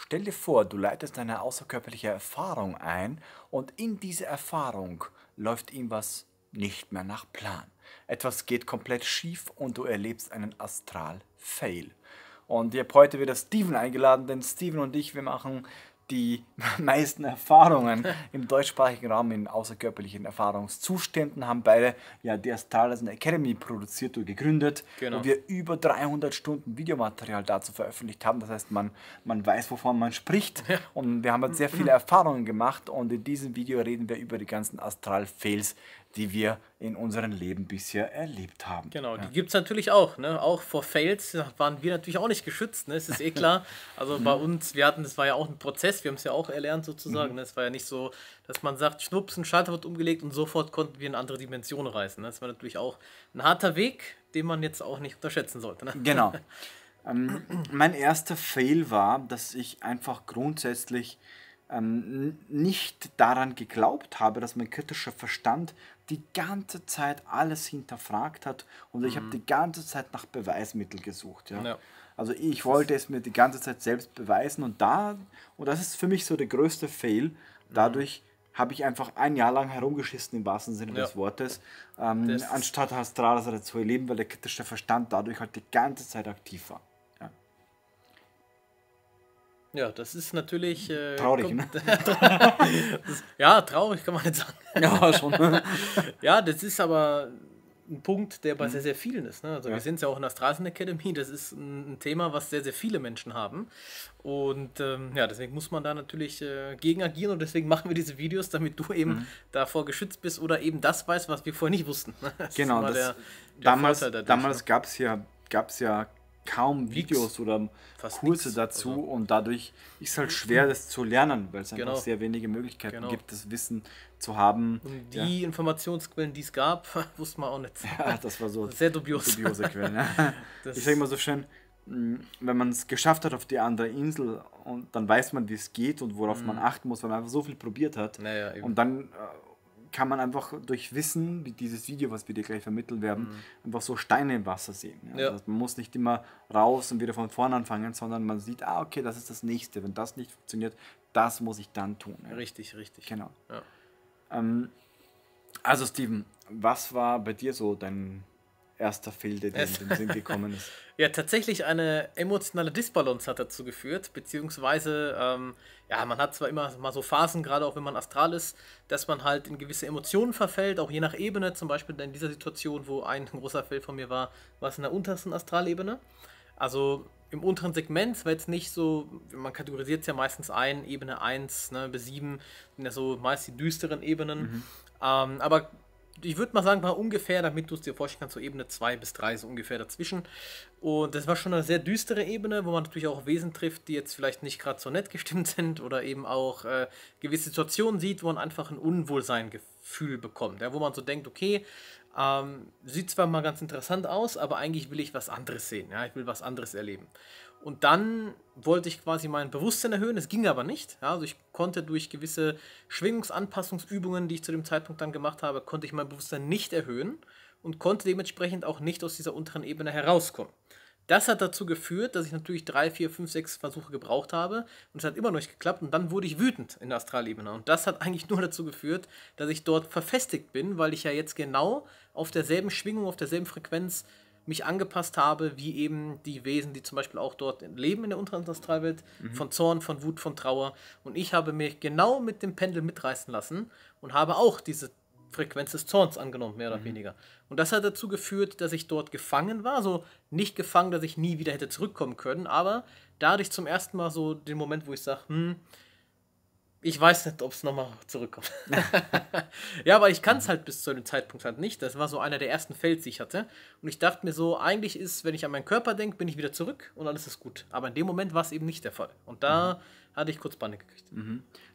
Stell dir vor, du leitest eine außerkörperliche Erfahrung ein und in diese Erfahrung läuft irgendwas nicht mehr nach Plan. Etwas geht komplett schief und du erlebst einen Astral-Fail. Und ich habe heute wieder Steven eingeladen, denn Steven und ich, wir machen die meisten Erfahrungen im deutschsprachigen Raum in außerkörperlichen Erfahrungszuständen, haben beide ja die Astralreisen Academy produziert und gegründet, wo Genau. wir über 300 Stunden Videomaterial dazu veröffentlicht haben. Das heißt, man weiß, wovon man spricht, und wir haben halt sehr viele Erfahrungen gemacht, und in diesem Video reden wir über die ganzen Astral-Fails, die wir in unserem Leben bisher erlebt haben. Genau, die gibt es natürlich auch, ne? Auch vor Fails waren wir natürlich auch nicht geschützt, ne? Es ist eh klar. Also bei uns, das war ja auch ein Prozess, wir haben es ja auch erlernt sozusagen. Ne? Es war ja nicht so, dass man sagt, schnups, ein Schalter wird umgelegt und sofort konnten wir in andere Dimensionen reisen. Ne? Das war natürlich auch ein harter Weg, den man jetzt auch nicht unterschätzen sollte. Ne? Genau. Mein erster Fail war, dass ich einfach grundsätzlich nicht daran geglaubt habe, dass mein kritischer Verstand die ganze Zeit alles hinterfragt hat, und ich habe die ganze Zeit nach Beweismittel gesucht. Ja? Ja. Also ich wollte es mir die ganze Zeit selbst beweisen, und das ist für mich so der größte Fail. Dadurch habe ich einfach ein Jahr lang herumgeschissen, im wahrsten Sinne Ja. des Wortes, Das- anstatt Astralreise zu erleben, weil der kritische Verstand dadurch halt die ganze Zeit aktiv war. Ja. Ja, das ist natürlich. Traurig, ne? Ja, traurig kann man nicht sagen. Ja, schon. Ja, das ist aber ein Punkt, der bei sehr, sehr vielen ist. Ne? Also wir sind ja auch in der Straßen Academy, das ist ein Thema, was sehr, sehr viele Menschen haben. Und ja, deswegen muss man da natürlich gegen agieren, und deswegen machen wir diese Videos, damit du eben davor geschützt bist oder eben das weißt, was wir vorher nicht wussten. Das ist Genau, immer das, der damals, Vorteil dadurch, damals ne? gab es ja kaum Videos oder Fast Kurse nix. dazu, Also, und dadurch ist es halt schwer, das zu lernen, weil es einfach Genau. sehr wenige Möglichkeiten Genau. gibt, das Wissen zu haben. und die Informationsquellen, die es gab, wusste man auch nicht. Ja, das war so Sehr dubios. dubiose Quellen. Ja. Das- Ich sage mal so schön, wenn man es geschafft hat auf die andere Insel, und dann weiß man, wie es geht und worauf man achten muss, weil man einfach so viel probiert hat. Naja, eben. Und dann kann man einfach durch Wissen, wie dieses Video, was wir dir gleich vermitteln werden, einfach so Steine im Wasser sehen. Ja? Ja. Das heißt, man muss nicht immer raus und wieder von vorne anfangen, sondern man sieht, okay, das ist das Nächste. Wenn das nicht funktioniert, das muss ich dann tun. Ja? Richtig, richtig. Genau. Ja. Also Steven, was war bei dir so dein erster Fail, der dir in den Sinn gekommen ist? Ja, tatsächlich eine emotionale Disbalance hat dazu geführt, beziehungsweise, ja, man hat zwar immer mal so Phasen, gerade auch wenn man astral ist, dass man halt in gewisse Emotionen verfällt, auch je nach Ebene, zum Beispiel in dieser Situation, wo ein großer Fail von mir war es in der untersten Astralebene. Also im unteren Segment war jetzt nicht so, man kategorisiert es ja meistens ein, Ebene 1, ne, bis 7 sind ja so meist die düsteren Ebenen. Aber ich würde mal sagen, war ungefähr, damit du es dir vorstellen kannst, so Ebene 2 bis 3, so ungefähr dazwischen. Und das war schon eine sehr düstere Ebene, wo man natürlich auch Wesen trifft, die jetzt vielleicht nicht gerade so nett gestimmt sind, oder eben auch gewisse Situationen sieht, wo man einfach ein Unwohlseingefühl bekommt. Ja, wo man so denkt, okay, sieht zwar mal ganz interessant aus, aber eigentlich will ich was anderes sehen. Ja, ich will was anderes erleben. Und dann wollte ich quasi mein Bewusstsein erhöhen, es ging aber nicht. Ja, also ich konnte durch gewisse Schwingungsanpassungsübungen, die ich zu dem Zeitpunkt dann gemacht habe, konnte ich mein Bewusstsein nicht erhöhen und konnte dementsprechend auch nicht aus dieser unteren Ebene herauskommen. Das hat dazu geführt, dass ich natürlich 3, 4, 5, 6 Versuche gebraucht habe, und es hat immer noch nicht geklappt, und dann wurde ich wütend in der Astralebene. Und das hat eigentlich nur dazu geführt, dass ich dort verfestigt bin, weil ich ja jetzt genau auf derselben Schwingung, auf derselben Frequenz mich angepasst habe, wie eben die Wesen, die zum Beispiel auch dort leben in der unteren Astralwelt, von Zorn, von Wut, von Trauer. Und ich habe mich genau mit dem Pendel mitreißen lassen und habe auch diese Frequenz des Zorns angenommen, mehr oder weniger. Und das hat dazu geführt, dass ich dort gefangen war. Also nicht gefangen, dass ich nie wieder hätte zurückkommen können, aber dadurch zum ersten Mal so den Moment, wo ich sage, ich weiß nicht, ob es nochmal zurückkommt. Ja, aber ich kann es halt bis zu dem Zeitpunkt halt nicht. Das war so einer der ersten Fails, die ich hatte. Und ich dachte mir so, eigentlich ist, wenn ich an meinen Körper denke, bin ich wieder zurück und alles ist gut. Aber in dem Moment war es eben nicht der Fall. Und da hatte ich kurz Panik gekriegt.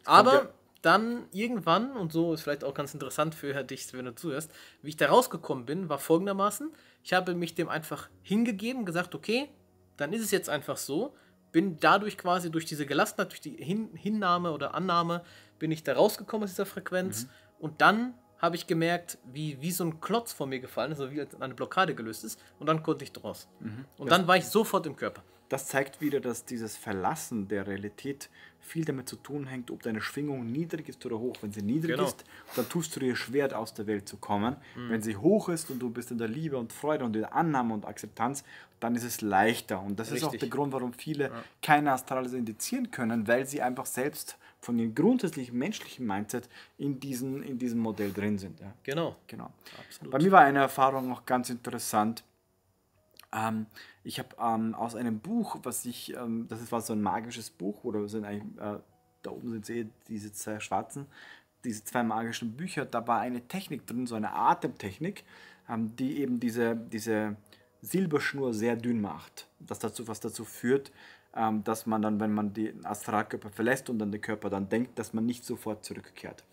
Aber dann irgendwann, und so ist vielleicht auch ganz interessant für dich, wenn du zuhörst, wie ich da rausgekommen bin, war folgendermaßen: Ich habe mich dem einfach hingegeben, gesagt, okay, dann ist es jetzt einfach so. Bin dadurch quasi durch diese Gelassenheit, durch die Hinnahme oder Annahme, bin ich da rausgekommen aus dieser Frequenz. Und dann habe ich gemerkt, wie so ein Klotz vor mir gefallen ist, also wie eine Blockade gelöst ist. Und dann konnte ich draus. Und dann war ich sofort im Körper. das zeigt wieder, dass dieses Verlassen der Realität viel damit zu tun hängt, ob deine Schwingung niedrig ist oder hoch. Wenn sie niedrig Genau. ist, dann tust du dir schwer, aus der Welt zu kommen. Wenn sie hoch ist und du bist in der Liebe und Freude und in der Annahme und Akzeptanz, dann ist es leichter. Und das ist auch Richtig. der Grund, warum viele keine Astrale indizieren können, weil sie einfach selbst von dem grundsätzlichen menschlichen Mindset in diesem Modell drin sind. Ja. Genau. Genau. Absolut. Bei mir war eine Erfahrung noch ganz interessant. Ich habe aus einem Buch, war so ein magisches Buch, oder sind eigentlich, da oben sind sie diese zwei schwarzen, diese zwei magischen Bücher, da war eine Technik drin, so eine Atemtechnik, die eben diese Silberschnur sehr dünn macht. Was dazu führt, dass man dann, wenn man den Astralkörper verlässt und dann den Körper dann denkt, dass man nicht sofort zurückkehrt.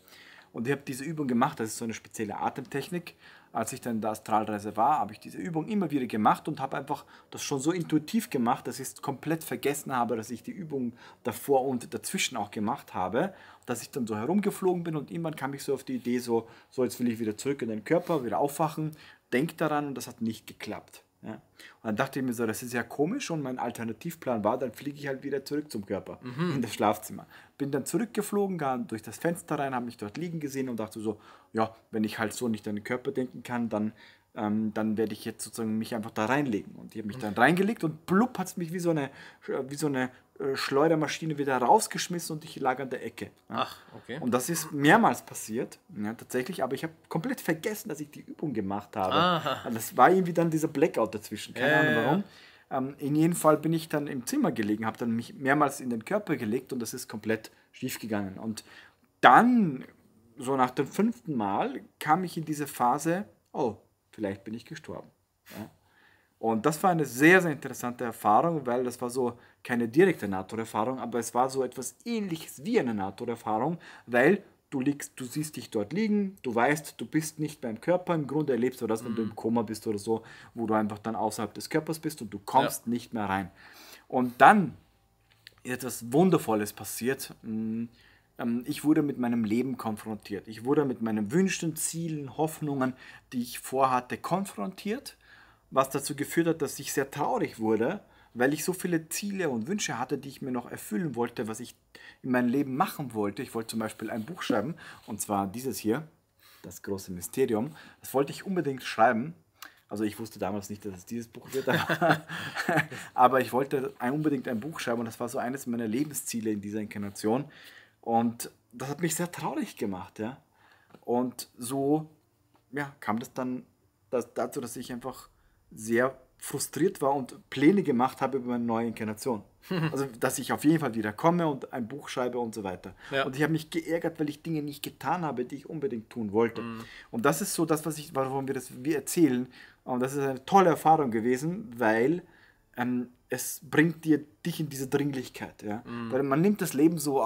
Und ich habe diese Übung gemacht, das ist so eine spezielle Atemtechnik. Als ich dann in der Astralreise war, habe ich diese Übung immer wieder gemacht und habe einfach das schon so intuitiv gemacht, dass ich es komplett vergessen habe, dass ich die Übung davor und dazwischen auch gemacht habe, dass ich dann so herumgeflogen bin und irgendwann kam ich so auf die Idee, so jetzt will ich wieder zurück in den Körper, wieder aufwachen, denk daran, und das hat nicht geklappt. Ja. Und dann dachte ich mir so, das ist ja komisch, und mein Alternativplan war, dann fliege ich halt wieder zurück zum Körper, in das Schlafzimmer. Bin dann zurückgeflogen, durch das Fenster rein, habe mich dort liegen gesehen und dachte so, ja, wenn ich halt so nicht an den Körper denken kann, dann werde ich jetzt sozusagen mich einfach da reinlegen. Und ich habe mich dann reingelegt und blub hat es mich wie so eine Schleudermaschine wieder rausgeschmissen und ich lag an der Ecke. Ja. Ach, okay. Und das ist mehrmals passiert, ja, tatsächlich, aber ich habe komplett vergessen, dass ich die Übung gemacht habe. Aha. Und das war irgendwie dann dieser Blackout dazwischen, keine Ahnung warum. In jedem Fall bin ich dann im Zimmer gelegen, habe dann mich mehrmals in den Körper gelegt und das ist komplett schief gegangen. Und dann, so nach dem 5. Mal, kam ich in diese Phase, oh, vielleicht bin ich gestorben. Ja. Und das war eine sehr, sehr interessante Erfahrung, weil das war so keine direkte Nahtoderfahrung, aber es war so etwas Ähnliches wie eine Nahtoderfahrung, weil du siehst dich dort liegen, du weißt, du bist nicht mehr im Körper, im Grunde erlebst du das, wenn du im Koma bist oder so, wo du einfach dann außerhalb des Körpers bist und du kommst nicht mehr rein. Und dann ist etwas Wundervolles passiert. Ich wurde mit meinem Leben konfrontiert. Ich wurde mit meinen Wünschen, Zielen, Hoffnungen, die ich vorhatte, konfrontiert, was dazu geführt hat, dass ich sehr traurig wurde, weil ich so viele Ziele und Wünsche hatte, die ich mir noch erfüllen wollte, was ich in meinem Leben machen wollte. Ich wollte zum Beispiel ein Buch schreiben, und zwar dieses hier, Das große Mysterium. Das wollte ich unbedingt schreiben. Also ich wusste damals nicht, dass es dieses Buch wird, aber ich wollte unbedingt ein Buch schreiben, und das war so eines meiner Lebensziele in dieser Inkarnation. Und das hat mich sehr traurig gemacht, ja. Und so kam das dann dazu, dass ich einfach sehr frustriert war und Pläne gemacht habe über meine neue Inkarnation. Also, dass ich auf jeden Fall wieder komme und ein Buch schreibe und so weiter. Ja. Und ich habe mich geärgert, weil ich Dinge nicht getan habe, die ich unbedingt tun wollte. Und das ist so das, warum wir erzählen. Und das ist eine tolle Erfahrung gewesen, weil es bringt dich in diese Dringlichkeit. Ja? Weil man nimmt das Leben so,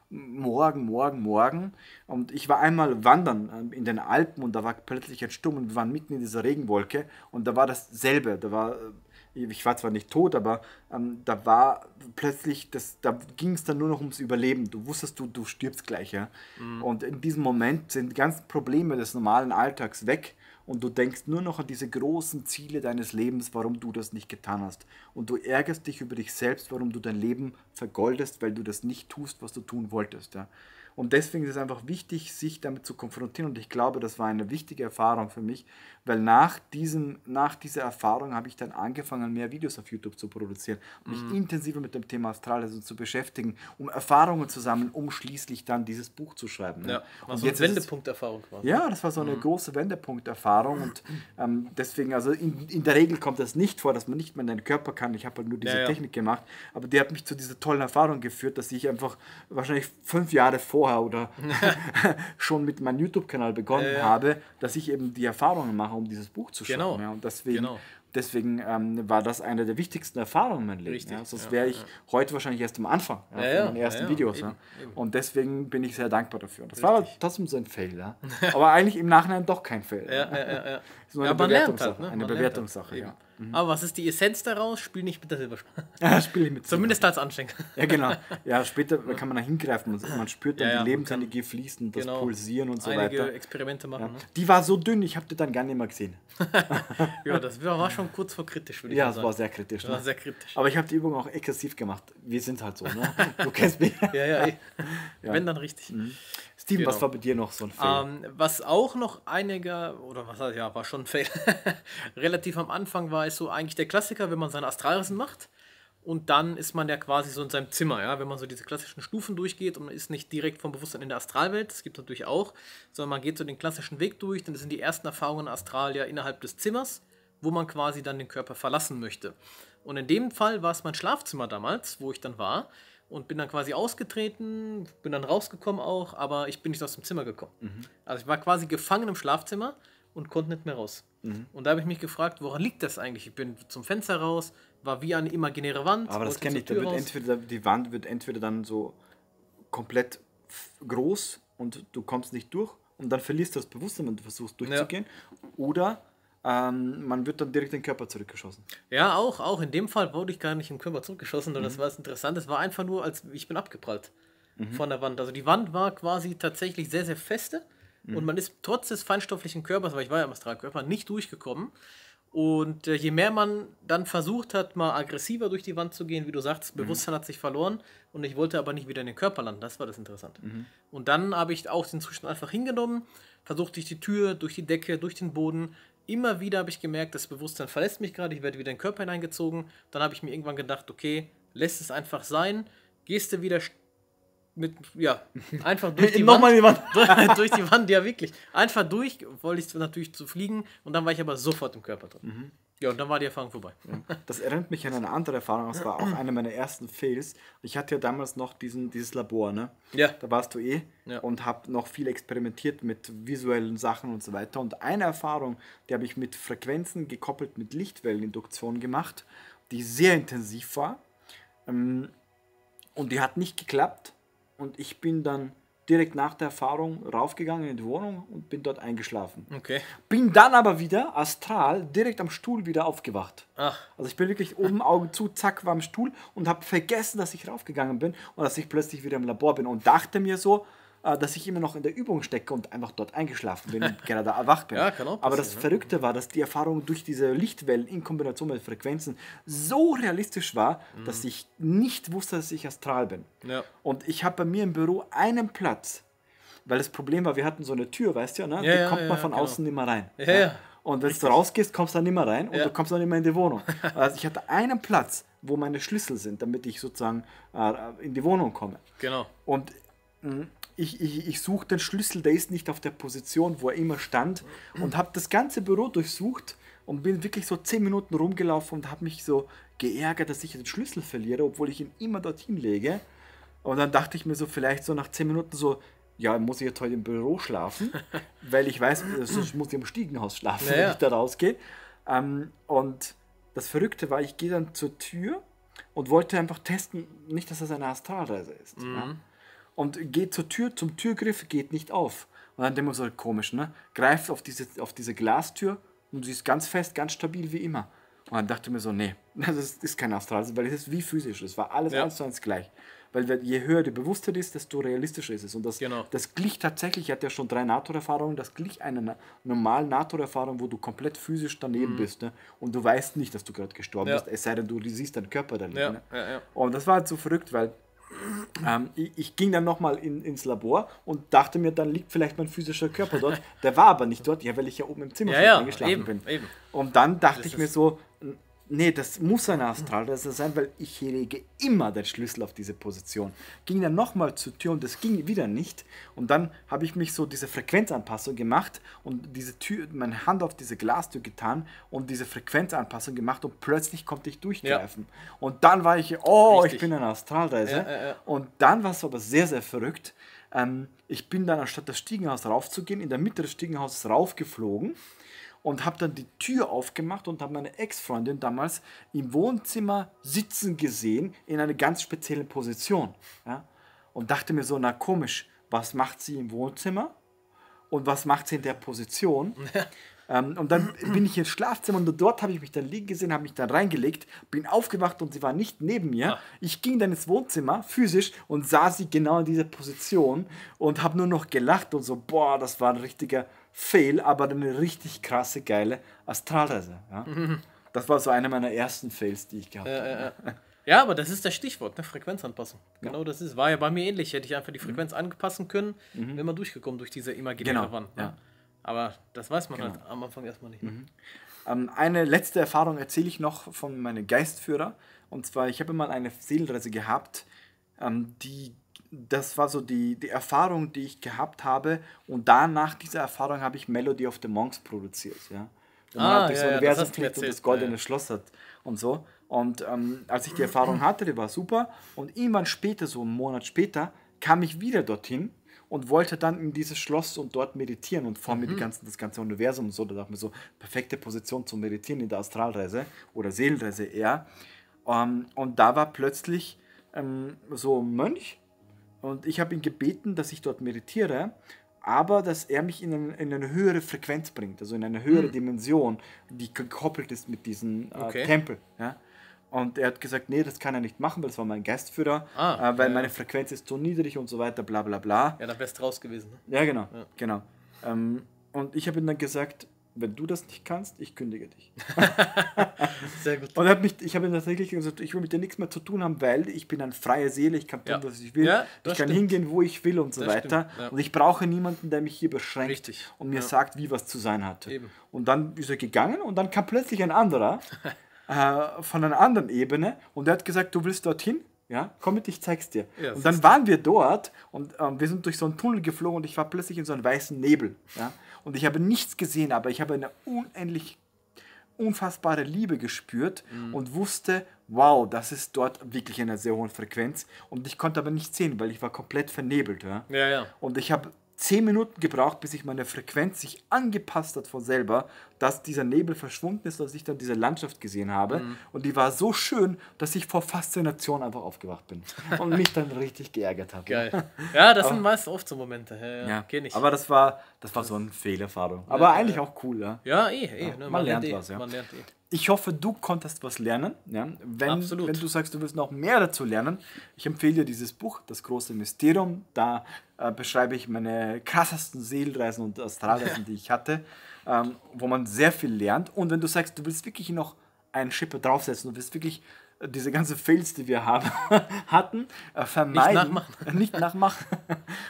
morgen. Und ich war einmal wandern in den Alpen und da war plötzlich ein Sturm und wir waren mitten in dieser Regenwolke und da war dasselbe. Ich war zwar nicht tot, aber da war plötzlich, da ging es dann nur noch ums Überleben. Du wusstest, du stirbst gleich. Ja? Und in diesem Moment sind die ganzen Probleme des normalen Alltags weg. Und du denkst nur noch an diese großen Ziele deines Lebens, warum du das nicht getan hast. Und du ärgerst dich über dich selbst, warum du dein Leben vergeudest, weil du das nicht tust, was du tun wolltest. Ja. Und deswegen ist es einfach wichtig, sich damit zu konfrontieren. Und ich glaube, das war eine wichtige Erfahrung für mich, weil nach dieser Erfahrung habe ich dann angefangen, mehr Videos auf YouTube zu produzieren, mich intensiver mit dem Thema Astralreise zu beschäftigen, um Erfahrungen zu sammeln, um schließlich dann dieses Buch zu schreiben. Ja, und so eine Wendepunkterfahrung quasi. Ja, das war so eine große Wendepunkterfahrung und deswegen, also in der Regel kommt das nicht vor, dass man nicht mehr in den Körper kann. Ich habe halt nur diese Technik gemacht, aber die hat mich zu dieser tollen Erfahrung geführt, dass ich einfach wahrscheinlich 5 Jahre vorher oder schon mit meinem YouTube-Kanal begonnen habe, dass ich eben die Erfahrungen mache, um dieses Buch zu schreiben. Genau. Ja, und deswegen war das eine der wichtigsten Erfahrungen in meinem Leben. Richtig. Ja. Sonst wäre ich heute wahrscheinlich erst am Anfang von meinen ersten Videos. Eben, ja. eben. Und deswegen bin ich sehr dankbar dafür. Das war trotzdem so ein Fail. Ja. Aber eigentlich im Nachhinein doch kein Fail. Ja. So eine man lernt Bewertungssache. halt, ne? Eine Man lernt Bewertungssache, halt. ja. Aber was ist die Essenz daraus? Spiel nicht mit der Silberschale. Ja, spiele ich mit. Zumindest als Anfänger. Ja, genau. Ja, später kann man da hingreifen und man spürt dann Ja, ja, die man Lebensenergie fließen, das genau Pulsieren und so einige weiter. Experimente machen. Ne? Die war so dünn, ich habe die dann gar nicht mehr gesehen. Ja, das war schon kurz vor kritisch, würde ich Ja, mal es sagen. war sehr kritisch. Das war sehr kritisch. Aber ich habe die Übung auch exzessiv gemacht. Wir sind halt so, ne? Du kennst mich. Ja, wenn dann richtig. Steven, Genau. was war bei dir noch so ein Fail? Was auch noch einiger, oder was heißt, ja, war schon ein Fail, relativ am Anfang war es so eigentlich der Klassiker, wenn man seine Astralreisen macht und dann ist man ja quasi so in seinem Zimmer, ja, wenn man so diese klassischen Stufen durchgeht und man ist nicht direkt vom Bewusstsein in der Astralwelt, das gibt es natürlich auch, sondern man geht so den klassischen Weg durch, dann sind die ersten Erfahrungen astral ja innerhalb des Zimmers, wo man quasi dann den Körper verlassen möchte. Und in dem Fall war es mein Schlafzimmer damals, wo ich dann war. Und bin dann quasi ausgetreten, bin dann rausgekommen auch, aber ich bin nicht aus dem Zimmer gekommen. Also ich war quasi gefangen im Schlafzimmer und konnte nicht mehr raus. Und da habe ich mich gefragt, woran liegt das eigentlich? Ich bin zum Fenster raus, war wie eine imaginäre Wand. Aber das wollte kenne zur ich, da Tür wird raus. entweder, die Wand wird entweder dann so komplett groß und du kommst nicht durch und dann verlierst du das Bewusstsein, wenn du versuchst durchzugehen. Oder man wird dann direkt in den Körper zurückgeschossen. Ja, auch in dem Fall wurde ich gar nicht im Körper zurückgeschossen, sondern das war das Interessante. Es war einfach nur, als ich bin abgeprallt von der Wand. Also die Wand war quasi tatsächlich sehr, sehr feste und man ist trotz des feinstofflichen Körpers, weil ich war ja im Astralkörper, nicht durchgekommen. Und je mehr man dann versucht hat, mal aggressiver durch die Wand zu gehen, wie du sagst, Bewusstsein hat sich verloren und ich wollte aber nicht wieder in den Körper landen. Das war das Interessante. Und dann habe ich auch den Zustand einfach hingenommen, versucht durch die Tür, durch die Decke, durch den Boden. Immer wieder habe ich gemerkt, das Bewusstsein verlässt mich gerade, ich werde wieder in den Körper hineingezogen. Dann habe ich mir irgendwann gedacht, okay, lässt es einfach sein, gehst du wieder einfach durch die Nochmal die Wand. durch die Wand, ja wirklich. Einfach durch, wollte ich natürlich zu fliegen und dann war ich aber sofort im Körper drin. Ja, und dann war die Erfahrung vorbei. Das erinnert mich an eine andere Erfahrung, das war auch eine meiner ersten Fails. Ich hatte ja damals noch dieses Labor, ne? Ja. Da warst du Ja. und habe noch viel experimentiert mit visuellen Sachen und so weiter. Und eine Erfahrung, die habe ich mit Frequenzen gekoppelt mit Lichtwelleninduktion gemacht, die sehr intensiv war. Und die hat nicht geklappt. Und ich bin dann direkt nach der Erfahrung raufgegangen in die Wohnung und bin dort eingeschlafen. Okay. Bin dann aber wieder astral direkt am Stuhl wieder aufgewacht. Ach. Also ich bin wirklich oben Augen zu, zack, war am Stuhl und habe vergessen, dass ich raufgegangen bin und dass ich plötzlich wieder im Labor bin und dachte mir so, dass ich immer noch in der Übung stecke und einfach dort eingeschlafen bin und gerade erwacht bin. Ja, kann auch Aber das passieren, Verrückte war, dass die Erfahrung durch diese Lichtwellen in Kombination mit Frequenzen so realistisch war, dass ich nicht wusste, dass ich astral bin. Ja. Und ich habe bei mir im Büro einen Platz, weil das Problem war, wir hatten so eine Tür, weißt du, ne? Ja, Die kommt man ja, von genau. außen nicht mehr rein. Ja, ja. Und wenn du rausgehst, kommst du dann nicht mehr rein und Ja. du kommst dann nicht mehr in die Wohnung. Also ich hatte einen Platz, wo meine Schlüssel sind, damit ich sozusagen in die Wohnung komme. Genau. Und ich suche den Schlüssel, der ist nicht auf der Position, wo er immer stand und habe das ganze Büro durchsucht und bin wirklich so 10 Minuten rumgelaufen und habe mich so geärgert, dass ich den Schlüssel verliere, obwohl ich ihn immer dorthin lege. Und dann dachte ich mir so vielleicht so nach 10 Minuten so, ja, muss ich jetzt heute im Büro schlafen, weil ich weiß, sonst muss ich im Stiegenhaus schlafen, Ja, wenn ja. ich da rausgehe. Und das Verrückte war, ich gehe dann zur Tür und wollte einfach testen, nicht, dass das eine Astralreise ist. Ja? Und gehe zur Tür, zum Türgriff, geht nicht auf. Und dann denke ich mir so, komisch, ne? Greife auf diese Glastür und sie ist ganz fest, ganz stabil wie immer. Und dann dachte ich mir so, nee, das ist keine Astralreise, weil es ist wie physisch. Es war alles Ja. 1:1 gleich. Weil je höher die Bewusstheit ist, desto realistischer ist es. Und Genau. das glich tatsächlich, ich hatte ja schon 3 NATO-Erfahrungen, das glich einer normalen NATO-Erfahrung, wo du komplett physisch daneben bist. Ne? Und du weißt nicht, dass du gerade gestorben Ja. bist, es sei denn, du siehst deinen Körper da liegen. Ja, Ne? ja. Und das war halt so verrückt, weil ich ging dann nochmal ins Labor und dachte mir, dann liegt vielleicht mein physischer Körper dort. Der war aber nicht dort, ja, weil ich ja oben im Zimmer Ja, schon ja, eingeschlafen eben, bin. eben. Und dann dachte Das ich mir ist- so, nee, das muss eine Astralreise sein, weil ich lege immer den Schlüssel auf diese Position. Ging dann nochmal zur Tür und das ging wieder nicht. Und dann habe ich mich so diese Frequenzanpassung gemacht und diese Tür, meine Hand auf diese Glastür getan und diese Frequenzanpassung gemacht und plötzlich konnte ich durchgreifen. Und dann war ich, oh, Richtig. ich bin in einer Astralreise. Ja. Und dann war es aber sehr, sehr verrückt. Ich bin dann, anstatt das Stiegenhaus raufzugehen, in der Mitte des Stiegenhauses raufgeflogen und habe dann die Tür aufgemacht und habe meine Ex-Freundin damals im Wohnzimmer sitzen gesehen in einer ganz speziellen Position. Ja? Und dachte mir so, na komisch, was macht sie im Wohnzimmer und was macht sie in der Position? Und dann bin ich ins Schlafzimmer und dort habe ich mich dann liegen gesehen, habe mich dann reingelegt, bin aufgewacht und sie war nicht neben mir. Ich ging dann ins Wohnzimmer, physisch, und sah sie genau in dieser Position und habe nur noch gelacht und so, boah, das war ein richtiger Fail, aber eine richtig krasse, geile Astralreise. Ja? Das war so einer meiner ersten Fails, die ich gehabt habe. Ja, aber das ist das Stichwort, ne? Frequenz anpassen. Genau das ist. War ja bei mir ähnlich. Hätte ich einfach die Frequenz anpassen können, wäre man durchgekommen durch diese imaginäre Wand. Ne? Ja. Aber das weiß man halt am Anfang erstmal nicht. Ne? Eine letzte Erfahrung erzähle ich noch von meinem Geistführer. Und zwar, ich habe mal eine Seelenreise gehabt, das war so die Erfahrung, die ich gehabt habe. Und danach dieser Erfahrung habe ich Melody of the Monks produziert. Ja? Wo man halt durch so ein Universum fliegt und das goldene Schloss hat und so. Und als ich die Erfahrung hatte, die war super. Und irgendwann später, so einen Monat später, kam ich wieder dorthin und wollte dann in dieses Schloss und dort meditieren und vor mir das ganze Universum und so. Da dachte ich mir so, perfekte Position zum Meditieren in der Astralreise oder Seelenreise eher. Und da war plötzlich so ein Mönch und ich habe ihn gebeten, dass ich dort meditiere, aber dass er mich in eine höhere Frequenz bringt, also in eine höhere Dimension, die gekoppelt ist mit diesem Tempel. Ja? Und er hat gesagt, nee, das kann er nicht machen, weil das war mein Geistführer, weil meine Frequenz ist so niedrig und so weiter, bla bla bla. Ja, da wärst du raus gewesen. Ne? Ja, genau. Und ich habe ihm dann gesagt, wenn du das nicht kannst, ich kündige dich. Sehr gut. Und ich habe ihm tatsächlich gesagt, ich will mit dir nichts mehr zu tun haben, weil ich bin eine freie Seele, ich kann tun, was ich will, ich kann hingehen, wo ich will und so weiter. Ja. Und ich brauche niemanden, der mich hier beschränkt und mir sagt, wie was zu sein hat. Eben. Und dann ist er gegangen und dann kam plötzlich ein anderer von einer anderen Ebene und der hat gesagt, du willst dorthin? Ja, komm mit, ich zeig's dir. Ja, und dann waren wir dort und wir sind durch so einen Tunnel geflogen und ich war plötzlich in so einem weißen Nebel. Ja? Und ich habe nichts gesehen, aber ich habe eine unfassbare Liebe gespürt und wusste, wow, das ist dort wirklich eine sehr hohe Frequenz. Und ich konnte aber nicht sehen, weil ich war komplett vernebelt. Ja? Und ich habe 10 Minuten gebraucht, bis sich meine Frequenz sich angepasst hat von selber, dass dieser Nebel verschwunden ist, dass ich dann diese Landschaft gesehen habe. Und die war so schön, dass ich vor Faszination einfach aufgewacht bin und mich dann richtig geärgert habe. Geil. Ja, das sind meist oft so Momente. Ja, kenn ich. Aber das war so eine Fehlerfahrung. Aber eigentlich auch cool. Ja, ja, ne, man lernt was. Ja. Ich hoffe, du konntest was lernen. Ja? Wenn du sagst, du willst noch mehr dazu lernen, ich empfehle dir dieses Buch, Das große Mysterium. Da beschreibe ich meine krassesten Seelenreisen und Astralreisen, die ich hatte, wo man sehr viel lernt. Und wenn du sagst, du willst wirklich noch einen Schippe draufsetzen, du willst wirklich diese ganzen Fails, die wir hatten, vermeiden. Nicht nachmachen.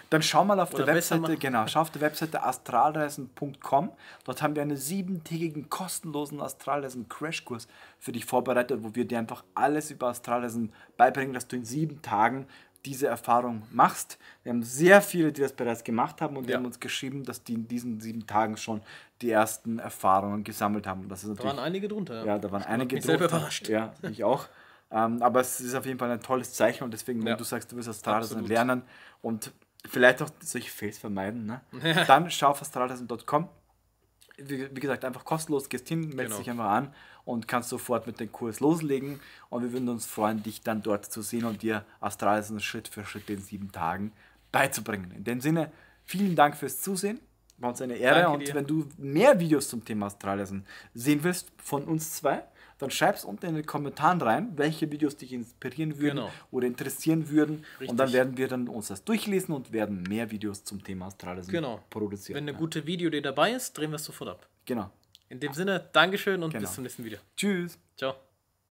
Dann schau mal auf der Webseite, schau auf der Webseite astralreisen.com. Dort haben wir einen 7-tägigen kostenlosen Astralreisen-Crashkurs für dich vorbereitet, wo wir dir einfach alles über Astralreisen beibringen, dass du in 7 Tagen diese Erfahrung machst. Wir haben sehr viele, die das bereits gemacht haben und die haben uns geschrieben, dass die in diesen 7 Tagen schon die ersten Erfahrungen gesammelt haben. Das ist natürlich, da waren einige drunter. Ja, da waren einige drunter. Selber überrascht. Ja, ich auch. Aber es ist auf jeden Fall ein tolles Zeichen und deswegen, wenn du sagst, du willst Astralreisen lernen und vielleicht auch solche Fails vermeiden, ne? Dann schau auf astralreisen.com. Wie gesagt, einfach kostenlos, gehst hin, meldest dich einfach an und kannst sofort mit dem Kurs loslegen und wir würden uns freuen, dich dann dort zu sehen und dir Astralreisen Schritt für Schritt in 7 Tagen beizubringen. In dem Sinne, vielen Dank fürs Zusehen, war uns eine Ehre. Und wenn du mehr Videos zum Thema Astralreisen sehen willst von uns zwei, dann schreib es unten in den Kommentaren rein, welche Videos dich inspirieren würden oder interessieren würden. Richtig. Und dann werden wir uns das durchlesen und werden mehr Videos zum Thema Astralreisen produzieren. Wenn eine gute Videoidee dabei ist, drehen wir es sofort ab. Genau. In dem Sinne, Dankeschön und bis zum nächsten Video. Tschüss. Ciao.